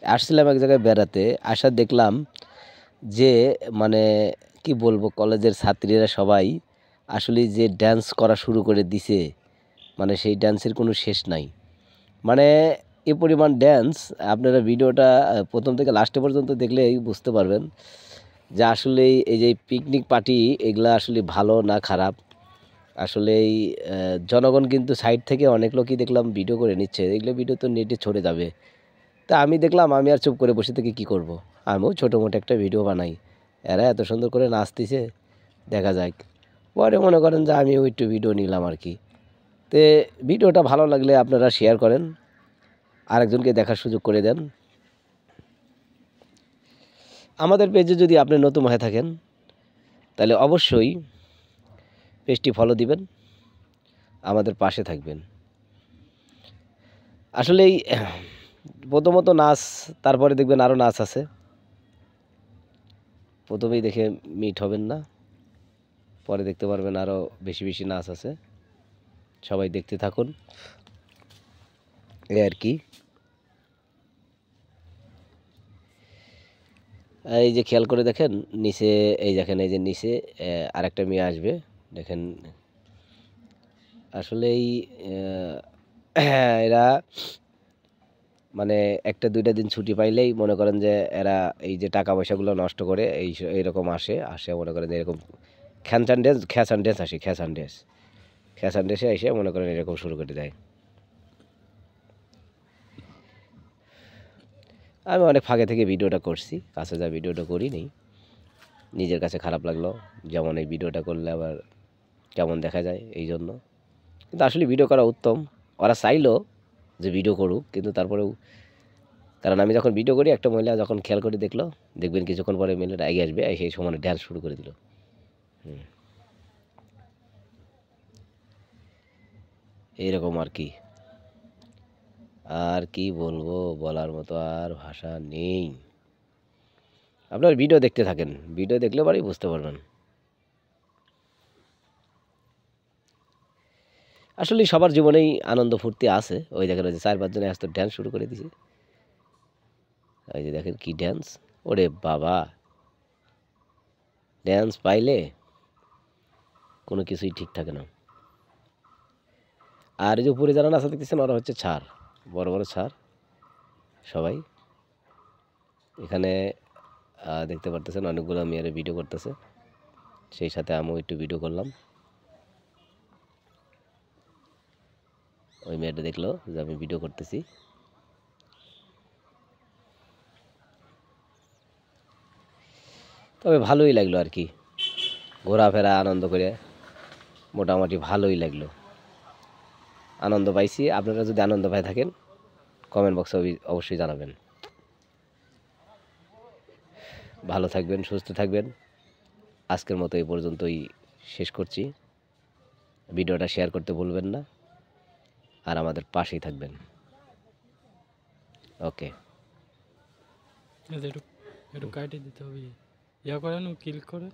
আসছিলাম এক জায়গায় বেড়াতে, আসা দেখলাম যে মানে কি বলবো, কলেজের ছাত্রীরা সবাই আসলে যে ড্যান্স করা শুরু করে দিছে, মানে সেই ড্যান্সের কোনো শেষ নাই। মানে এ পরিমাণ ড্যান্স, আপনারা ভিডিওটা প্রথম থেকে লাস্টে পর্যন্ত দেখলেই বুঝতে পারবেন যে আসলে এই যে পিকনিক পার্টি এগুলা আসলে ভালো না খারাপ। আসলেই জনগণ কিন্তু সাইড থেকে অনেক লোকই দেখলাম ভিডিও করে নিচ্ছে, এগুলো ভিডিও তো নেটে ছড়ে যাবে। তা আমি দেখলাম, আমি আর চুপ করে বসে থেকে কি করব। আমিও ছোটো মোটো একটা ভিডিও বানাই, এরা এত সুন্দর করে নাচতেছে, দেখা যাক। পরে মনে করেন যে আমিও একটু ভিডিও নিলাম আর কি। তে ভিডিওটা ভালো লাগলে আপনারা শেয়ার করেন, আরেকজনকে দেখার সুযোগ করে দেন। আমাদের পেজে যদি আপনি নতুন হয়ে থাকেন তাহলে অবশ্যই পেজটি ফলো দিবেন, আমাদের পাশে থাকবেন। আসলেই প্রথমত নাচ, তারপরে দেখবেন আরও নাচ আছে, প্রথমেই দেখে মিট হবেন না, পরে দেখতে পারবেন আরও বেশি বেশি নাচ আছে। সবাই দেখতে থাকুন, এই আর কি। এই যে খেয়াল করে দেখেন নিচে, এই দেখেন এই যে নিচে আরেকটা মেয়ে আসবে, দেখেন। আসলেই এরা মানে একটা দুইটা দিন ছুটি পাইলেই মনে করেন যে এরা এই যে টাকা পয়সাগুলো নষ্ট করে এইরকম আসে আসে মনে করেন যে এরকম খ্যানচান ড্যান্স, খ্যাচান ড্যান্স আসে, খ্যাচান ড্যান্স, খ্যাচান ড্যান্সে এসে মনে করেন এরকম শুরু করে দেয়। আমি অনেক ফাঁকে থেকে ভিডিওটা করছি, কাছে যা ভিডিওটা করিনি, নিজের কাছে খারাপ লাগলো, যেমন এই ভিডিওটা করলে আবার কেমন দেখা যায় এই জন্য। কিন্তু আসলে ভিডিও করা উত্তম, ওরা চাইলো যে ভিডিও করুক, কিন্তু তারপরেও, কারণ আমি যখন ভিডিও করি একটা মহিলা যখন খেয়াল করে দেখলো, দেখবেন কিছুক্ষণ পরে মেয়েটা এগিয়ে আসবে, সেই সময় ড্যান্স শুরু করে দিল। এইরকম আর কি। আর কি বলবো, বলার মতো আর ভাষা নেই। আপনার ভিডিও দেখতে থাকেন, ভিডিও দেখলে পরেই বুঝতে পারবেন। আসলে সবার জীবনেই আনন্দ ফুর্তি আছে, ওই দেখেন ওই যে চার পাঁচজনে আসতো ড্যান্স শুরু করে দিছে, ওই যে দেখেন কি ড্যান্স, ওরে বাবা, ড্যান্স পাইলে কোনো কিছুই ঠিক থাকে না। আর এই যে উপরে যারা নাচা দেখতেছেন ওরা হচ্ছে ছাড়, বড় বড় ছাড় সবাই। এখানে দেখতে পারতেছেন অনেকগুলো মেয়েরা ভিডিও করতেছে, সেই সাথে আমিও একটু ভিডিও করলাম। ওই মেয়েটা দেখলো যে আমি ভিডিও করতেছি। তবে ভালোই লাগলো আর কি, ঘোরাফেরা আনন্দ করে মোটামুটি ভালোই লাগলো, আনন্দ পাইছি। আপনারা যদি আনন্দ পাই থাকেন কমেন্ট বক্সে অবশ্যই জানাবেন। ভালো থাকবেন, সুস্থ থাকবেন। আজকের মতো এই পর্যন্তই শেষ করছি। ভিডিওটা শেয়ার করতে ভুলবেন না, আর আমাদের পাশেই থাকবেন। ওকে। একটু কাটিয়ে দিতে হবে, ইয়া করেন, ক্লিক করে।